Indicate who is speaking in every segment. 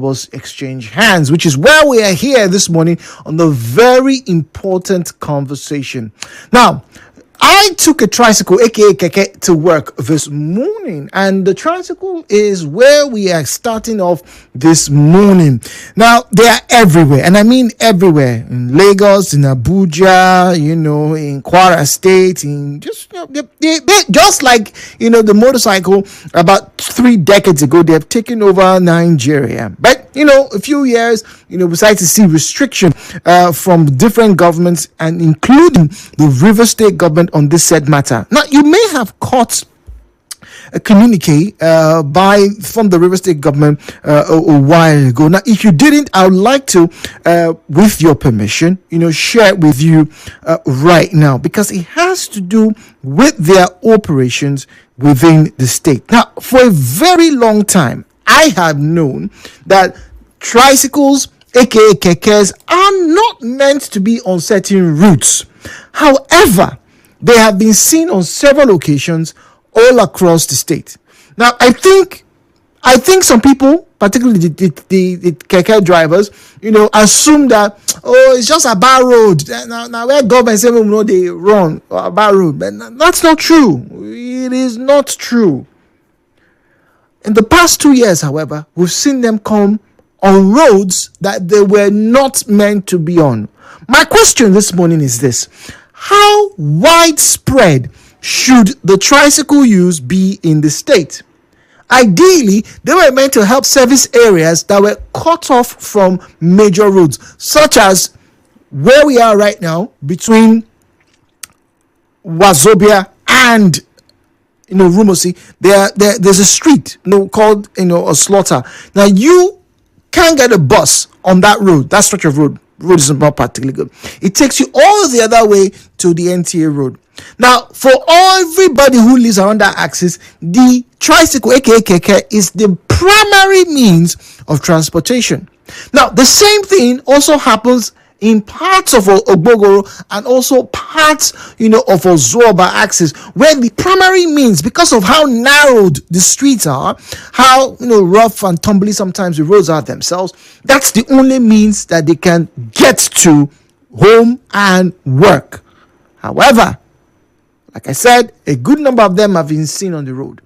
Speaker 1: troubles exchange hands, which is where we are here this morning on the very important conversation. Now, I took a tricycle, aka keke, to work this morning, and the tricycle is where we are starting off this morning. Now, they are everywhere, and I mean everywhere. In Lagos, in Abuja, in Kwara State, in just they just like the motorcycle about 3 decades ago, they have taken over Nigeria. But a few years, besides to see restriction from different governments and including the River State government on this said matter. Now, you may have caught a communique from the River State government a while ago. Now, if you didn't, I would like to, with your permission, share it with you right now, because it has to do with their operations within the state. Now, for a very long time, I have known that tricycles, aka kekes, are not meant to be on certain routes. However, they have been seen on several occasions all across the state. Now, I think some people, particularly the keke drivers, assume that it's just a bar road. Now where government say they run a bar road, but that's not true. It is not true. In the past 2 years, however, we've seen them come on roads that they were not meant to be on. My question this morning is this: how widespread should the tricycle use be in the state? Ideally, they were meant to help service areas that were cut off from major roads, such as where we are right now between Wazobia and Rumosi. There's a street called a slaughter. Now, you can't get a bus on that road. That stretch of road is not particularly good. It takes you all the other way to the NTA road. Now, for everybody who lives around that axis, the tricycle, aka keke, is the primary means of transportation. Now, the same thing also happens in parts of Ogbogoro and also parts, of Ozuoba axis, where the primary means, because of how narrowed the streets are, how, rough and tumbly sometimes the roads are themselves, that's the only means that they can get to home and work. However, like I said, a good number of them have been seen on the road.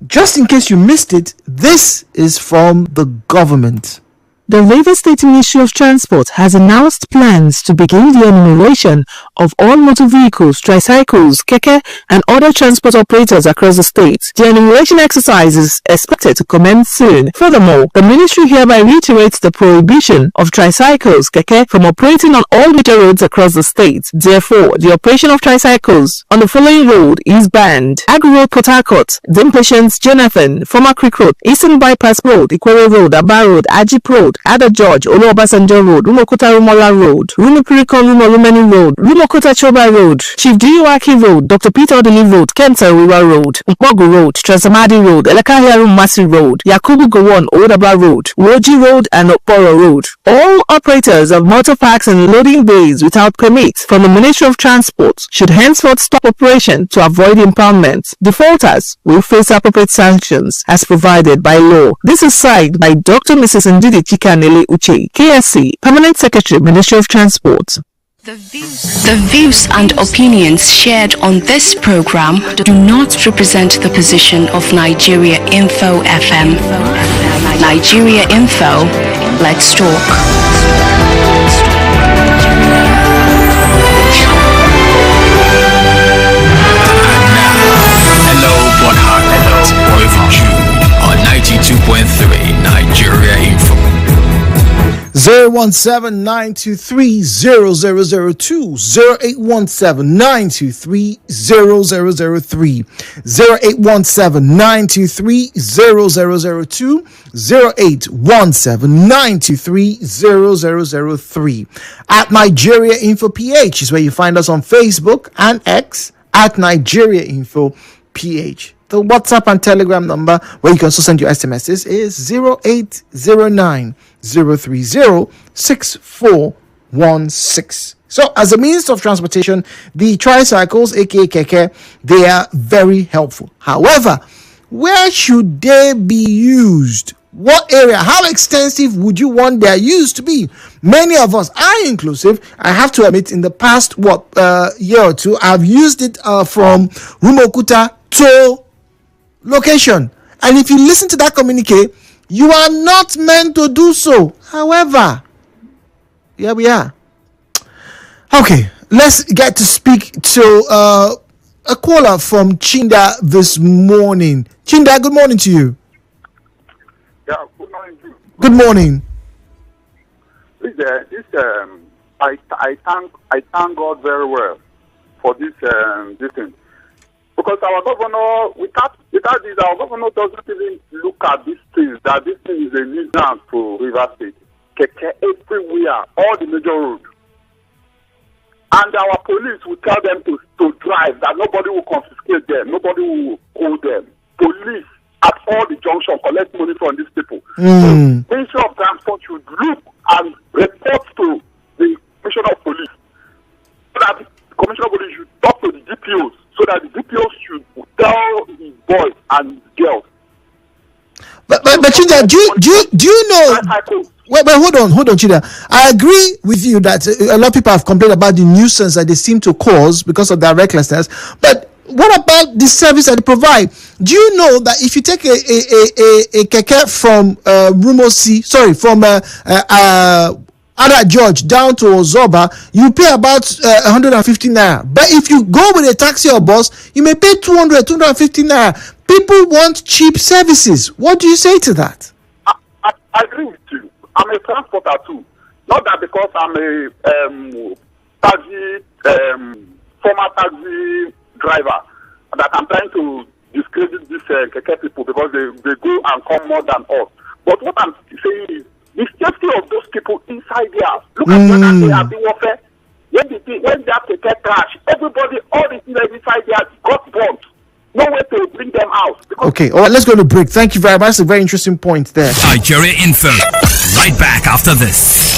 Speaker 1: Just in case you missed it, this is from the government.
Speaker 2: The River State Ministry of Transport has announced plans to begin the enumeration of all motor vehicles, tricycles, keke, and other transport operators across the state. The enumeration exercise is expected to commence soon. Furthermore, the ministry hereby reiterates the prohibition of tricycles, keke, from operating on all major roads across the state. Therefore, the operation of tricycles on the following road is banned: Agri Road, Port Harcourt, Dimpatience, Jonathan, Former Creek Road, Eastern Bypass Road, Ikwere Road, Aba Road, Ajip Road, Ada George, Oluobasanjo Road, Rumokota Rumola Road, Rumipirikon Rumorumeni Road, Rumokota Choba Road, Chief Diuaki Road, Dr. Peter Odili Road, Kenta Wiwa Road, Mpogu Road, Transamadi Road, Elekahiaru Masi Road, Yakubu Gowon, Odaba Road, Woji Road, and Okporo Road. All operators of motor parks and loading bays without permits from the Ministry of Transport should henceforth stop operation to avoid impoundment. Defaulters will face appropriate sanctions as provided by law. This is signed by Dr. Mrs. Ndidi Chikanele Uche, KSC, Permanent Secretary, Ministry of Transport.
Speaker 3: The views and opinions shared on this program do not represent the position of Nigeria Info FM. Nigeria Info, let's talk.
Speaker 4: With Jude on 92.3 Nigeria Info.
Speaker 1: 017-923-0002, 0817-923-0003, 0817-923-0002, 0817-923-0003. At Nigeria Info PH is where you find us on Facebook and X at Nigeria Info PH. The WhatsApp and Telegram number where you can also send your SMSs is 0809-030-6416. So as a means of transportation, the tricycles, aka keke, they are very helpful. However, where should they be used? What area? How extensive would you want their use to be? Many of us, I inclusive, I have to admit, in the past year or two, I've used it from Rumokuta to location. And if you listen to that communique, you are not meant to do so. However, here we are. Okay, let's get to speak to a caller from Chinda this morning. Chinda, good morning to you.
Speaker 5: Yeah, good morning.
Speaker 1: Good morning.
Speaker 5: I thank God very well for this thing, because our governor, without this, our governor doesn't even look at these things. That this thing is a nuisance to River State. Keke everywhere, all the major roads, and our police will tell them to drive. That nobody will confiscate them, nobody will hold them. Police at all the junction collect money from these people. So, Ministry of Transport should look and report to the Commissioner of Police, so that the Commissioner of Police should talk to the DPOs, so that the DPOs should tell his boys and his girls.
Speaker 1: But Chinda, do you know? Wait, hold on, Chida. I agree with you that a lot of people have complained about the nuisance that they seem to cause because of their recklessness. But what about the service that they provide? Do you know that if you take a keke from from Ada George down to Ozoba, you pay about 150 naira. But if you go with a taxi or bus, you may pay 250 naira. People want cheap services. What do you say to that?
Speaker 5: I agree with you. I'm a transporter too. Not that because I'm a former taxi driver, that I'm trying to discredit these keke people because they go and come more than us. But what I'm saying is, the safety of those people inside there. Look at when they have been warfare. When that keke crash, everybody, all the things inside there got burnt. No way to bring them out.
Speaker 1: Okay, all right, let's go to break. Thank you very much. That's a very interesting point there.
Speaker 4: Nigeria Info. Right back after this.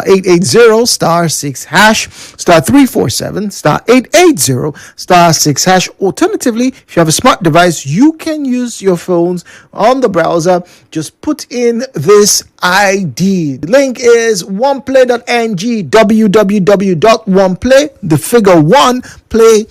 Speaker 1: 880 star 6 hash star 347 star 880 star 6 hash. Alternatively, if you have a smart device, you can use your phones on the browser. Just put in this ID. The link is oneplay.ng, www.oneplay, the figure 1 play.ng.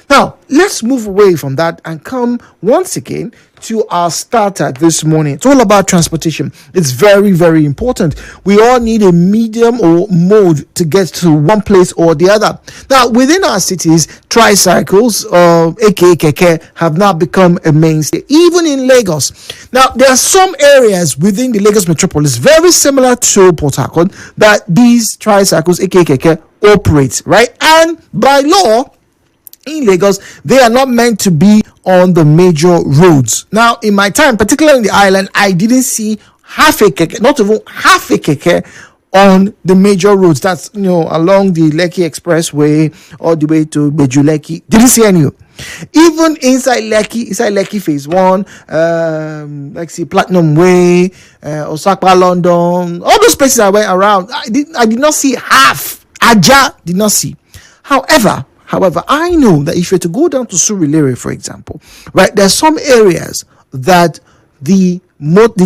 Speaker 1: Now, let's move away from that and come once again to our starter this morning. It's all about transportation. It's very, very important. We all need a medium or mode to get to one place or the other. Now, within our cities, tricycles, aka keke, have now become a mainstay, even in Lagos. Now, there are some areas within the Lagos metropolis, very similar to Port Harcourt, that these tricycles, aka keke, operate, right? And by law, in Lagos, they are not meant to be on the major roads. Now, in my time, particularly in the island, I didn't see half a keke, not even half a keke on the major roads. That's, along the Lekki Expressway all the way to Beju Lekki. Didn't see any. Even inside Lekki Phase 1, like see Platinum Way, Osaka, London, all those places I went around, I did not see half. Aja did not see. However, I know that if you're to go down to Surulere, for example, right, there's some areas that the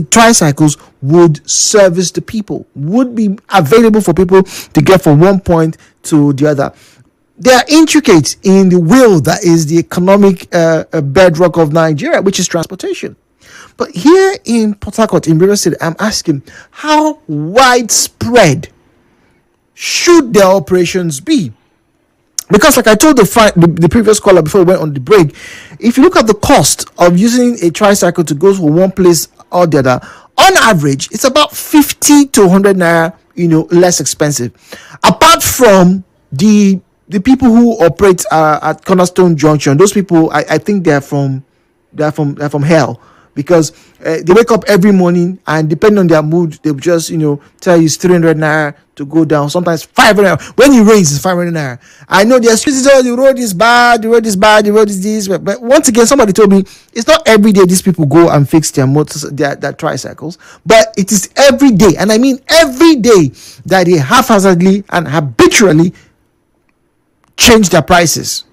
Speaker 1: tricycles would service the people, would be available for people to get from one point to the other. They are intricate in the wheel that is the economic bedrock of Nigeria, which is transportation. But here in Port Harcourt, in River State, I'm asking, how widespread should their operations be? Because like I told the previous caller before we went on the break, if you look at the cost of using a tricycle to go from one place or the other, on average, it's about 50 to 100 naira, less expensive. Apart from the people who operate at Cornerstone Junction, those people, I think they're from hell. Because they wake up every morning and depending on their mood, they'll just, tell you it's 300 naira to go down. Sometimes 500 naira. When it rains, it's 500 naira. I know the excuses, the road is bad, the road is this. But once again, somebody told me, it's not every day these people go and fix their motors, their tricycles. But it is every day, and I mean every day, that they haphazardly and habitually change their prices,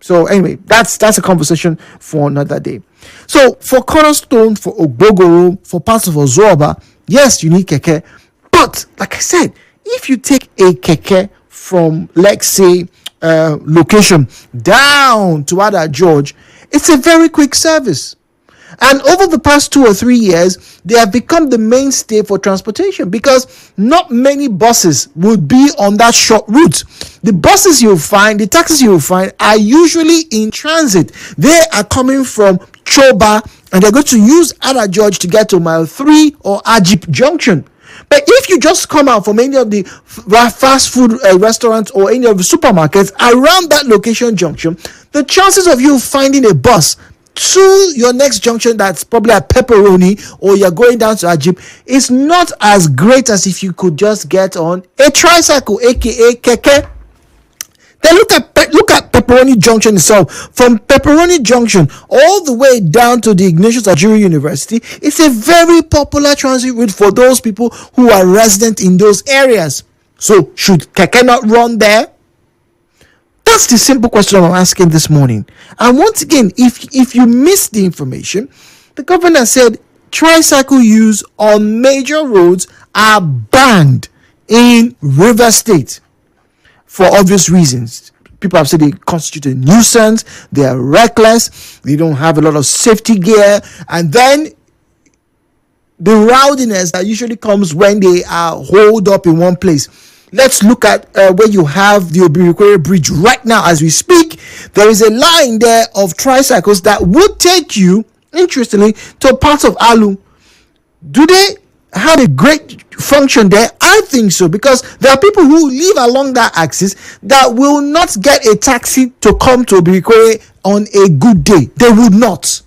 Speaker 1: So anyway, that's a conversation for another day. So for Cornerstone, for Ogbogoro, for parts of Ozoba, yes, you need keke. But like I said, if you take a keke from, let's say, location down to Ada George, it's a very quick service. And over the past 2 or 3 years, they have become the mainstay for transportation because not many buses would be on that short route. The buses you'll find, the taxis you'll find are usually in transit. They are coming from Choba and they're going to use Ada George to get to Mile 3 or Ajip Junction. But if you just come out from any of the fast food restaurants or any of the supermarkets around that location junction, the chances of you finding a bus to your next junction that's probably at Pepperoni or you're going down to Ajip is not as great as if you could just get on a tricycle, aka keke. Then look at Pepperoni Junction itself. From Pepperoni Junction all the way down to the Ignatius Ajuri University, it's a very popular transit route for those people who are resident in those areas. So should keke not run there? That's the simple question I'm asking this morning. And once again, if you missed the information, the governor said tricycle use on major roads are banned in River State for obvious reasons. People have said they constitute a nuisance, they are reckless, they don't have a lot of safety gear, and then the rowdiness that usually comes when they are holed up in one place. Let's look at where you have the Obirikwere Bridge right now as we speak. There is a line there of tricycles that would take you, interestingly, to parts of Alu. Do they have a great function there? I think so, because there are people who live along that axis that will not get a taxi to come to Obirikwere on a good day. They would not.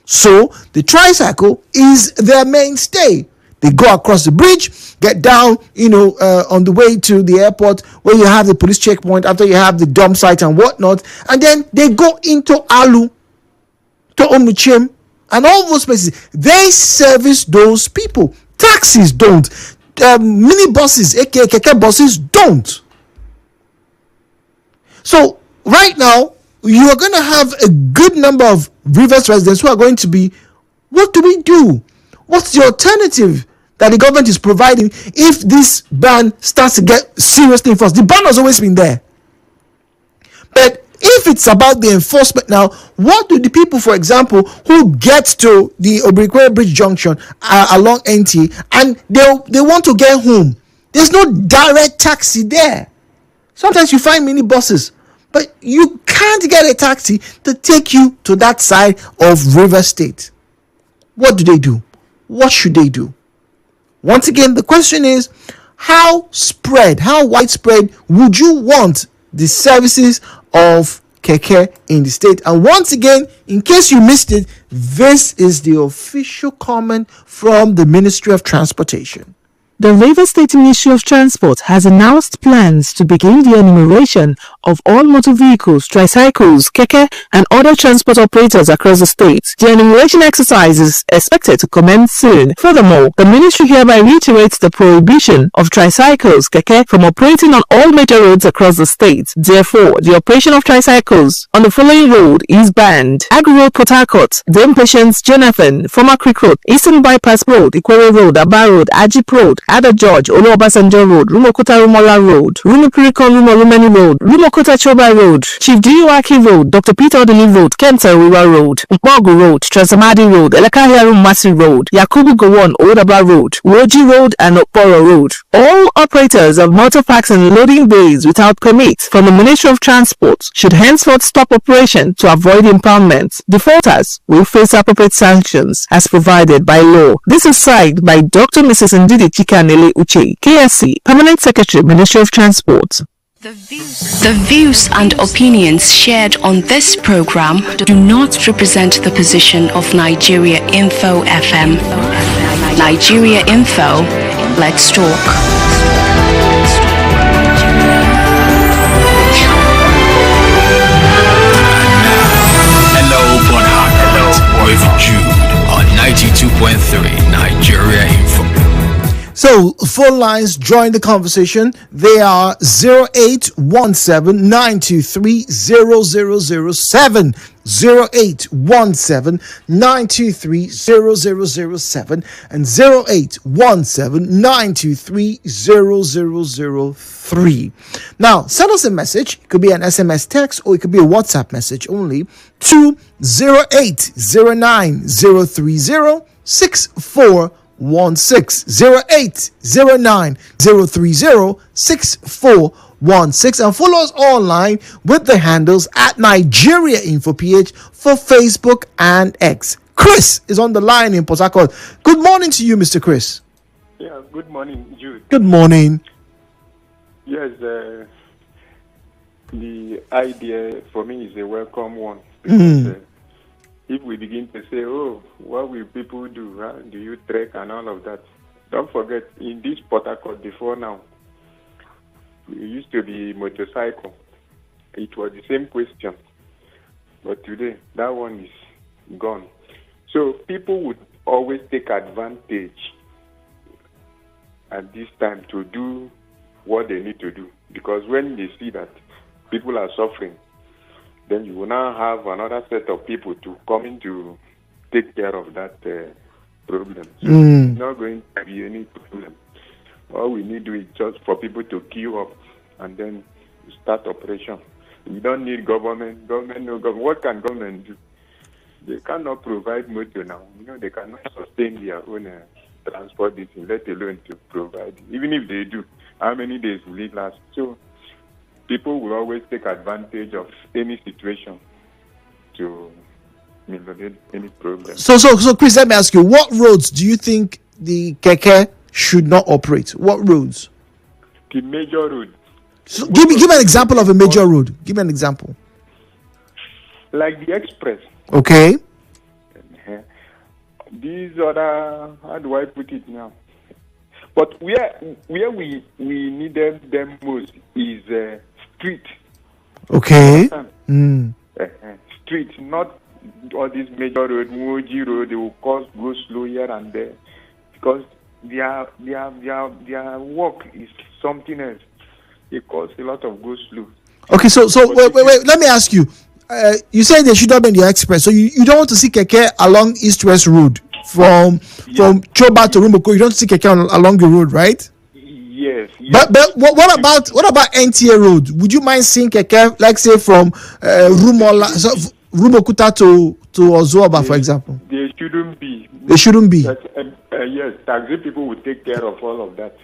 Speaker 1: So the tricycle is their mainstay. They go across the bridge, get down, on the way to the airport where you have the police checkpoint, after you have the dump site and whatnot, and then they go into Alu, to Omuchem, and all those places. They service those people. Taxis don't. mini buses, aka keke buses, don't. So right now, you are going to have a good number of Rivers residents who are going to be, what do we do? What's the alternative that the government is providing if this ban starts to get seriously enforced? The ban has always been there. But if it's about the enforcement now, what do the people, for example, who get to the Obrikwe Bridge Junction along NT and they want to get home? There's no direct taxi there. Sometimes you find mini buses, but you can't get a taxi to take you to that side of River State. What do they do? What should they do? Once again, the question is, how widespread would you want the services of keke in the state? And once again, in case you missed it, this is the official comment from the Ministry of Transportation.
Speaker 2: The Rivers State Ministry of Transport has announced plans to begin the enumeration of all motor vehicles, tricycles, keke, and other transport operators across the state. The enumeration exercise is expected to commence soon. Furthermore, the ministry hereby reiterates the prohibition of tricycles, keke, from operating on all major roads across the state. Therefore, the operation of tricycles on the following road is banned: Agri Road, Port Harcourt, Dame Patience, Jonathan, Former Creek Road, Eastern Bypass Road, Ikwere Road, Aba Road, Ajip Road, Ada George, Olu Obasanjo Road, Rumokota Rumola Road, Rumipirikon Rumorumeni Road, Rumokota Choba Road, Chief Diuaki Road, Dr. Peter Odili Road, Kenta Ruwa Road, Mpogu Road, Transamadi Road, Elekahiaru Masi Road, Yakubu Gowon Odaba Road, Woji Road, and Okporo Road. All operators of motor parks and loading bays without permits from the Ministry of Transport should henceforth stop operation to avoid impoundment. Defaulters will face appropriate sanctions as provided by law. This is signed by Dr. Mrs. Ndidi Chikanele Uche, KSC, Permanent Secretary, Ministry of Transport.
Speaker 3: The views and opinions shared on this program do not represent the position of Nigeria Info FM. Nigeria Info, let's talk.
Speaker 4: With Jude on 92.3 Nigeria Info.
Speaker 1: So, phone lines join the conversation. They are 0817-923-0007, 0817-923-0007, and 0817-923-0003. Now, send us a message. It could be an SMS text or it could be a WhatsApp message only to 0809-030-6416, 0809-030-6416, and follow us online with the handles at Nigeria Info PH for Facebook and X. Chris is on the line in Port Harcourt. Good morning to you, Mr. Chris.
Speaker 6: Yeah, good morning, Jude.
Speaker 1: Good morning.
Speaker 6: Yes, the idea for me is a welcome one. Because, if we begin to say, oh, what will people do? How do you trek and all of that? Don't forget, in this Port Harcourt before now, it used to be motorcycle. It was the same question. But today, that one is gone. So people would always take advantage at this time to do what they need to do. Because when they see that people are suffering, then you will now have another set of people to come in to take care of that problem. So it's not going to be any problem. All we need to do is just for people to queue up and then start operation. We don't need government. What can government do? They cannot provide motor now. They cannot sustain their own transport business, let alone to provide. Even if they do, how many days will it last? So people will always take advantage of any situation to mitigate any problem.
Speaker 1: So, Chris, let me ask you, what roads do you think the keke should not operate? What roads?
Speaker 6: The major road.
Speaker 1: So give me an example of a major road. Give me an example.
Speaker 6: Like the express.
Speaker 1: Okay.
Speaker 6: These other, how do I put it now? But where we needed them most is street.
Speaker 1: Okay.
Speaker 6: Street, not all these major road, Woji Road. They will go slow here and there, because their work is something else. It causes a lot of go slow.
Speaker 1: Okay, so wait. Let me ask you. You say they should not be in the express, so you don't want to see keke along East-West Road from Choba to Rumoko. You don't see keke along the road, right?
Speaker 6: Yes.
Speaker 1: But what about NTA Road? Would you mind seeing keke, like say from Rumokuta to Ozoaba, for example?
Speaker 6: They shouldn't be.
Speaker 1: They shouldn't be.
Speaker 6: Yes, taxi people will take care of all of that.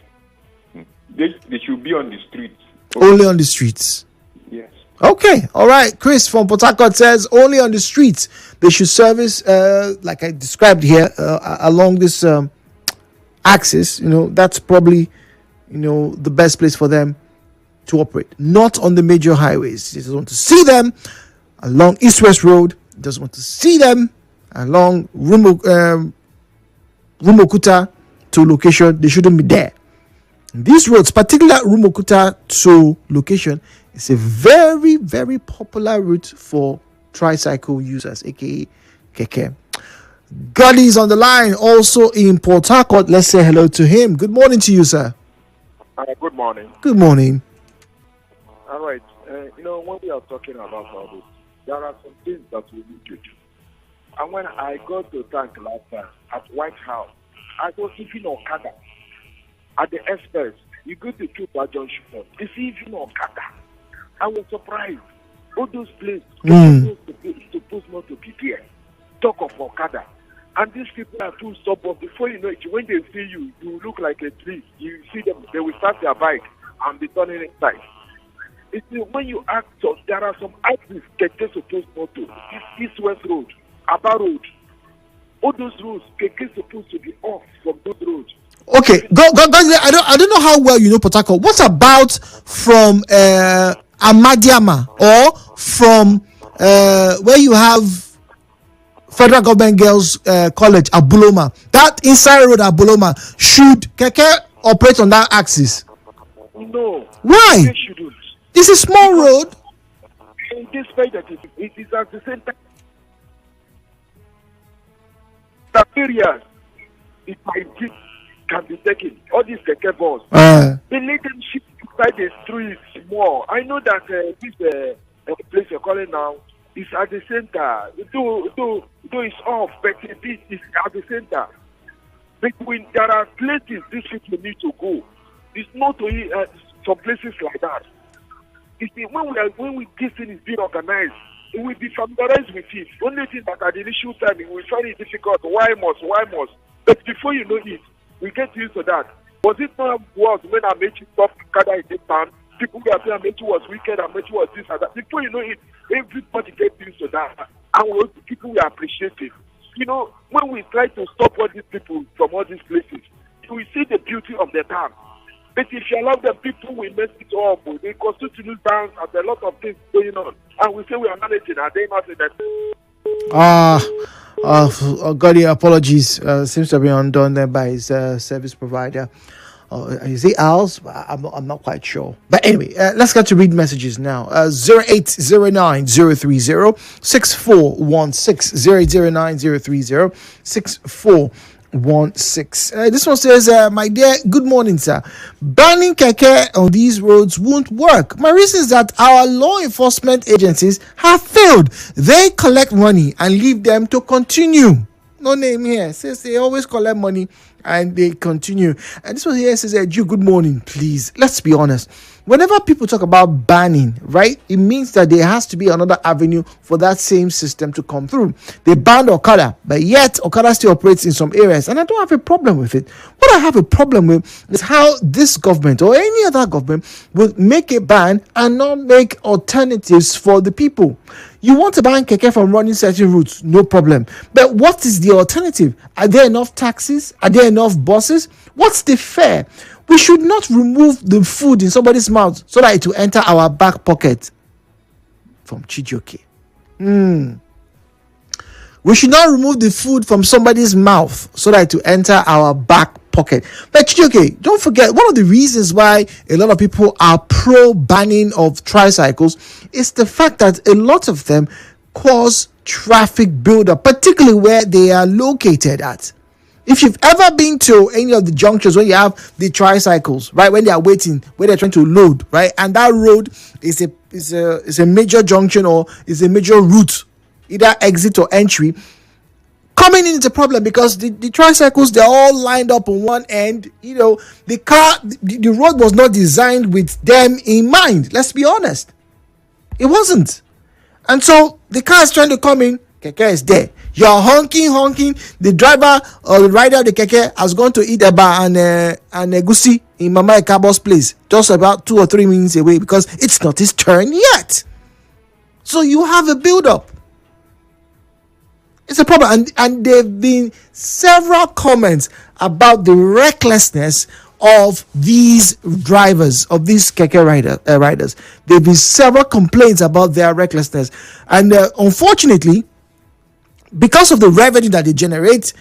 Speaker 6: They should be on the streets.
Speaker 1: Only on the streets.
Speaker 6: Yes.
Speaker 1: Okay, all right. Chris from Port Harcourt says only on the streets they should service, like I described here, along this axis. That's probably, the best place for them to operate. Not on the major highways. He doesn't want to see them along East-West Road. He doesn't want to see them along Rumokuta to location. They shouldn't be there. These roads, particularly Rumokuta to location, is a very, very popular route for tricycle users, aka keke. Gadi is on the line, also in Port Harcourt. Let's say hello to him. Good morning to you, sir.
Speaker 7: Good morning.
Speaker 1: Good morning.
Speaker 7: All right. When we are talking about all this, there are some things that we need to do. And when I got to tank last time at White House, I was even Okada. At the express, you go to Cuba Junction, you see even Okada. I was surprised. All those places supposed not to be there. Talk of Okada. And these people are too stubborn. Before you know it, when they see you, you look like a tree. You see them, they will start their bike and be turning inside. When you act, so there are some axes that they're supposed not to. East-West Road, Aba Road. All those roads, they're supposed to be off from those roads.
Speaker 1: Okay, go. I don't know how well you know Port Harcourt. What about from Amadiama or from where you have Federal Government Girls College, Abuloma? That inside road, Abuloma, should keke operate on that axis?
Speaker 7: No.
Speaker 1: Why?
Speaker 7: They shouldn't.
Speaker 1: It's a small road.
Speaker 7: Despite that, it is at the same time. The areas, if I did, can be taken. All these keke balls. They let them ship inside the streets more. I know that this place you're calling now is at the center. Though it's off, but this is at the center. But when there are places these people need to go, it's not only some places like that. You see, when this thing is being organized, it will be familiarized with it. Only thing that at the initial time it will find it difficult. Why must? But before you know it, we get used to that. Was it not worse when Amechi stopped Kada in this town? People were saying Amechi was wicked, Amechi was this and that. Before you know it, everybody gets used to that. And people will appreciate it. When we try to stop all these people from all these places, you will see the beauty of the town. But if you allow them, people will mess it up. They constitute banks and a lot of things going on. And we say we are managing, and they not say that.
Speaker 1: Gadi, apologies. Seems to have been undone there by his service provider. Is it ours? I'm not quite sure. But anyway, let's get to read messages now. 0809-030-6416. 009-030-6416. This one says, my dear, good morning, sir. Banning keke on these roads won't work. My reason is that our law enforcement agencies have failed. They collect money and leave them to continue. No name here. Says they always collect money and they continue. And this one here says, Jude, good morning, please. Let's be honest. Whenever people talk about banning, right, it means that there has to be another avenue for that same system to come through. They banned Okada, but yet Okada still operates in some areas, and I don't have a problem with it. What I have a problem with is how this government or any other government will make a ban and not make alternatives for the people. You want to ban keke from running certain routes, no problem. But what is the alternative? Are there enough taxis? Are there enough buses? What's the fare? We should not remove the food in somebody's mouth so that it will enter our back pocket. From Chijioke. We should not remove the food from somebody's mouth so that it will enter our back pocket. But Chijioke, don't forget, one of the reasons why a lot of people are pro-banning of tricycles is the fact that a lot of them cause traffic buildup, particularly where they are located at. If you've ever been to any of the junctions where you have the tricycles, right, when they are waiting, where they're trying to load, right, and that road is a major junction or is a major route, either exit or entry, coming in is a problem because the tricycles, they're all lined up on one end. The road was not designed with them in mind. Let's be honest, it wasn't. And so the car is trying to come in, keke is there. You're honking. The driver or the rider of the keke has gone to eat eba and egusi in Mama Ekabo's place, just about 2 or 3 minutes away, because it's not his turn yet. So you have a build-up. It's a problem, and there have been several comments about the recklessness of these drivers, of these keke riders. There have been several complaints about their recklessness, and unfortunately, because of the revenue that they generate,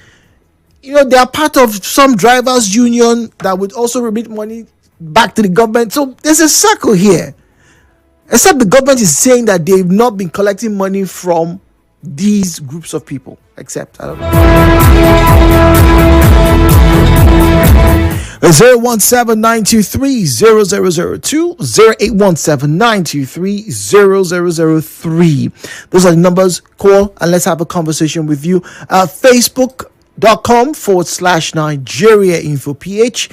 Speaker 1: they are part of some drivers' union that would also remit money back to the government. So there's a circle here. Except the government is saying that they've not been collecting money from these groups of people. Except, I don't know. 017-923-0002, 0817923-0003. Those are the numbers. Call and let's have a conversation with you. Facebook.com/Nigeria Info PH.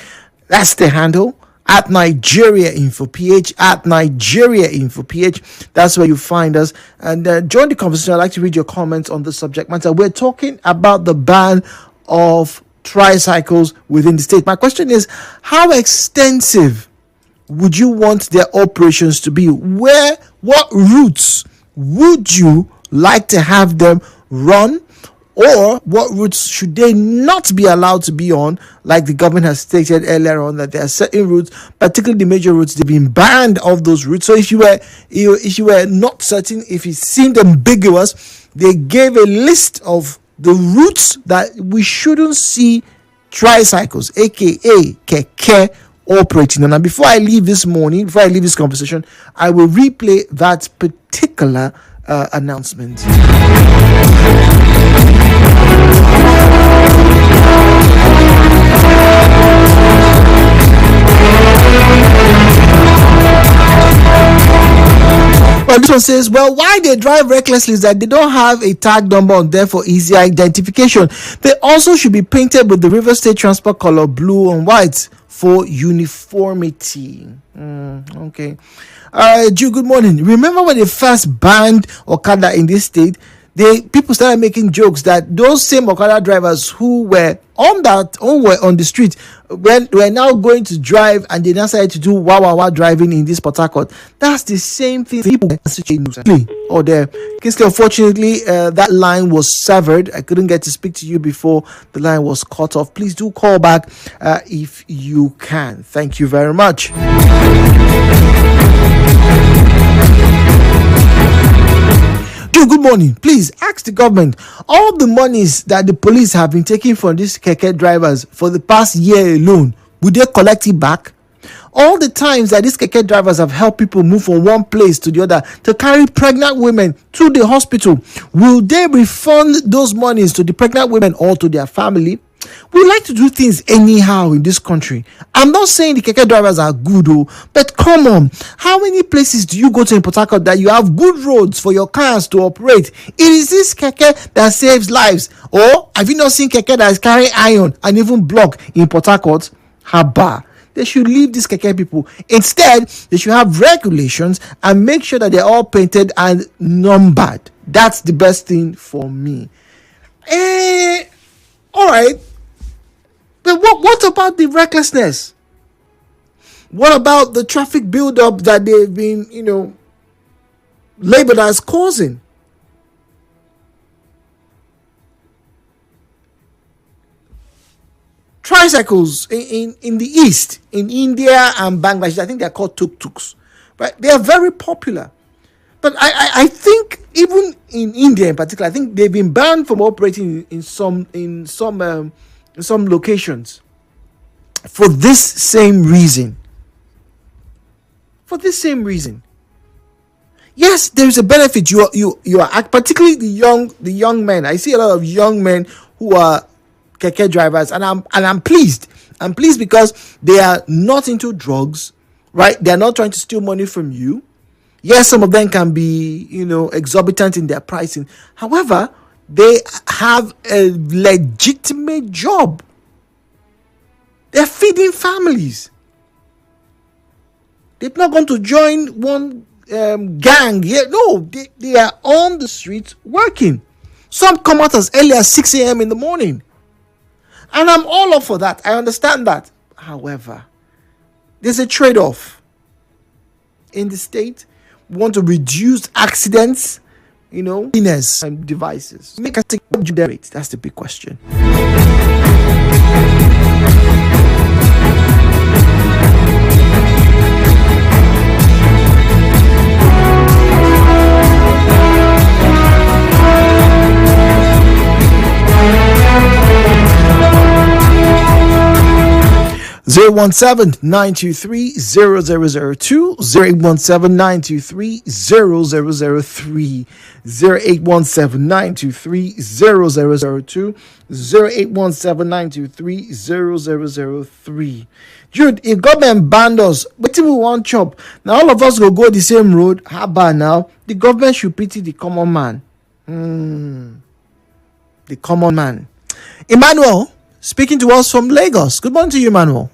Speaker 1: That's the handle. At Nigeria Info PH, at Nigeria Info PH. That's where you find us. And join the conversation. I'd like to read your comments on the subject matter. We're talking about the ban of tricycles within the state. My question is, how extensive would you want their operations to be? What routes would you like to have them run? Or what routes should they not be allowed to be on? Like the government has stated earlier on, that there are certain routes, particularly the major routes, they've been banned off those routes. So if you were not certain, if it seemed ambiguous, they gave a list of the routes that we shouldn't see tricycles, aka keke, operating on. And before I leave this conversation, I will replay that particular announcement. Well, this one says, why they drive recklessly is that they don't have a tag number on them for easy identification. They also should be painted with the River State Transport color, blue and white, for uniformity. Okay. Jude, good morning. Remember when they first banned Okada in this state? People started making jokes that those same Okada drivers who were on the street, when we're now going to drive, and they now started to do wah driving in this Port Harcourt. That's the same thing people or there. Unfortunately, that line was severed. I couldn't get to speak to you before the line was cut off. Please do call back if you can. Thank you very much. Good morning. Please ask the government, all the monies that the police have been taking from these keke drivers for the past year alone, would they collect it back? All the times that these keke drivers have helped people move from one place to the other to carry pregnant women to the hospital, will they refund those monies to the pregnant women or to their family? We like to do things anyhow in this country. I'm not saying the keke drivers are good, but come on, how many places do you go to in Port Harcourt that you have good roads for your cars to operate? It is this keke that saves lives. Or have you not seen keke that is carrying iron and even block in Port Harcourt? Haba. They should leave these keke people. Instead, they should have regulations and make sure that they're all painted and numbered. That's the best thing for me. All right. But what about the recklessness? What about the traffic buildup that they've been, labeled as causing? Tricycles in the East, in India and Bangladesh, I think they're called tuk-tuks, right? They are very popular. But I think even in India in particular, I think they've been banned from operating in some locations for this same reason. Yes, there is a benefit. You are particularly the young men. I see a lot of young men who are keke drivers, and I'm pleased. I'm pleased because they are not into drugs, right? They are not trying to steal money from you. Yes, some of them can be, exorbitant in their pricing. However, they have a legitimate job. They're feeding families. They're not going to join one gang here. No, they are on the streets working. Some come out as early as 6 a.m. in the morning. And I'm all up for that. I understand that. However, there's a trade-off. In the state, we want to reduce accidents, and devices. Make us take rate. That's the big question. 017-923-0002, 0817923-0003, 0817923-0002, 0817923-0003. Jude, if government banned us, but we want chop. Now all of us go the same road. How about now? The government should pity the common man. The common man. Emmanuel, speaking to us from Lagos. Good morning to you, Emmanuel.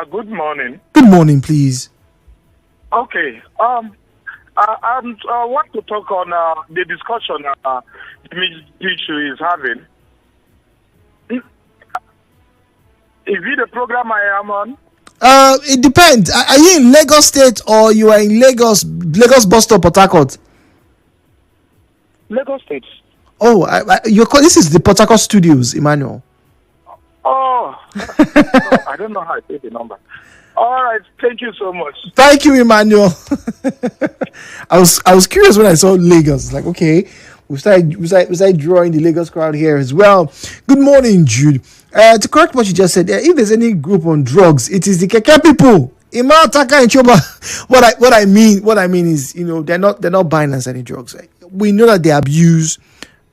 Speaker 8: Good morning.
Speaker 1: Good morning, please.
Speaker 8: Okay. I want to talk on the discussion the issue is having. Is it a program I am on?
Speaker 1: It depends. Are you in Lagos State or you are in Lagos bus stop, Port Harcourt?
Speaker 8: Lagos State.
Speaker 1: Oh, this is the Port Harcourt Studios, Emmanuel.
Speaker 8: Oh, I don't know how I say the number. All right, thank you so much.
Speaker 1: Thank you, Emmanuel. I was curious when I saw Lagos. It's like, okay, we started drawing the Lagos crowd here as well. Good morning, Jude. To correct what you just said, if there's any group on drugs, it is the keke people. Ima, Taka, and Choba. What I mean is, they're not buying us any drugs. We know that they abuse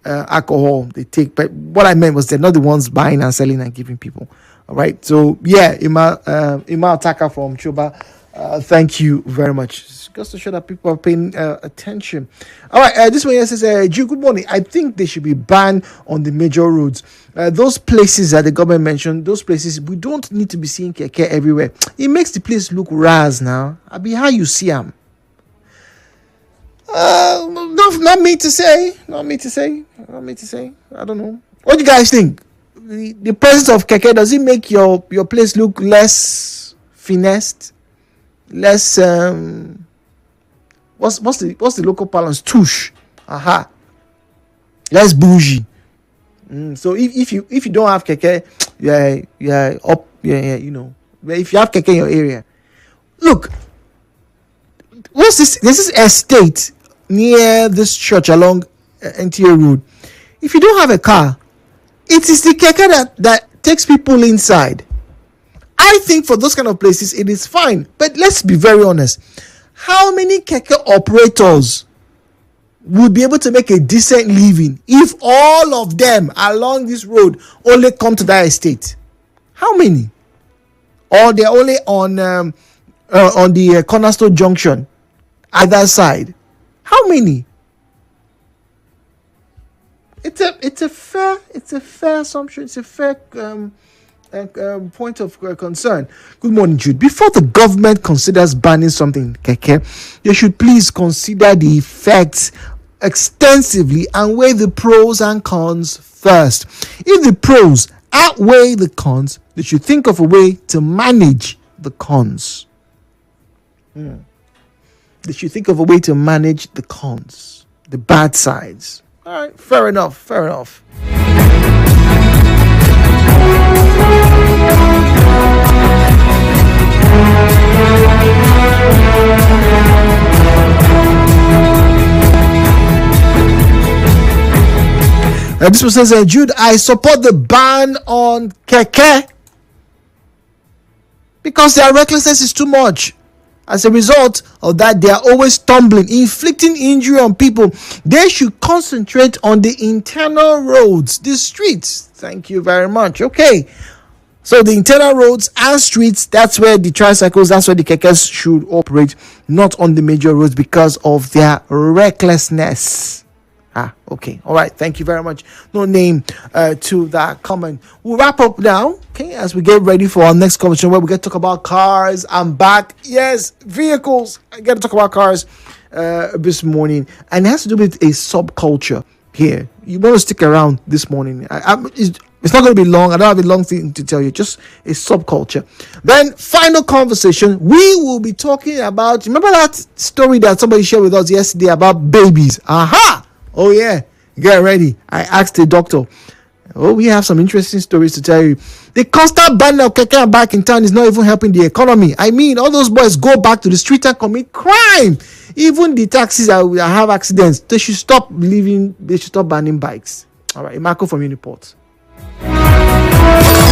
Speaker 1: alcohol they take, but what I meant was they're not the ones buying and selling and giving people. All right, so yeah, Ima Taka from Choba, thank you very much. Just to show that people are paying attention. All right, this one here says, Jude, good morning. I think they should be banned on the major roads. Those places that the government mentioned, those places, we don't need to be seeing keke everywhere. It makes the place look ras now. I be how you see them. Not me to say. I don't know. What do you guys think? The presence of keke, does it make your place look less finessed? Less what's the local parlance? Touche. Aha. Less bougie. So if you don't have keke, But if you have keke in your area, look. What's this? This is a estate near this church along NTA Road. If you don't have a car, it is the keke that takes people inside. I think for those kind of places, it is fine. But let's be very honest. How many keke operators would be able to make a decent living if all of them along this road only come to that estate? How many? Or they're only on the Cornerstone Junction, either side. How many? It's a fair assumption. It's a fair point of concern. Good morning, Jude. Before the government considers banning something, keke, they should please consider the effects extensively and weigh the pros and cons first. If the pros outweigh the cons, they should think of a way to manage the cons. They should think of a way to manage the cons, the bad sides. All right, fair enough. This one says, Jude, I support the ban on keke because their recklessness is too much. As a result of that, they are always stumbling, inflicting injury on people. They should concentrate on the internal roads, the streets. Thank you very much. Okay. So the internal roads and streets, that's where the tricycles, that's where the kekes should operate, not on the major roads because of their recklessness. Okay. All right. Thank you very much. No name to that comment. We'll wrap up now, okay, as we get ready for our next conversation where we get to talk about cars. I'm back. Yes, vehicles. I get to talk about cars this morning. And it has to do with a subculture here. You want to stick around this morning. It's not going to be long. I don't have a long thing to tell you. Just a subculture. Then, final conversation. We will be talking about... Remember that story that somebody shared with us yesterday about babies? Aha! Oh yeah, get ready. I asked the doctor. We have some interesting stories to tell you. The constant ban of keke and bike in town is not even helping the economy. I mean, all those boys go back to the street and commit crime. Even the taxis that have accidents, they should stop banning bikes. All right, Marco from Uniport.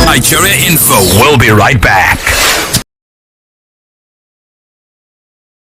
Speaker 4: Nigeria Info will be right back.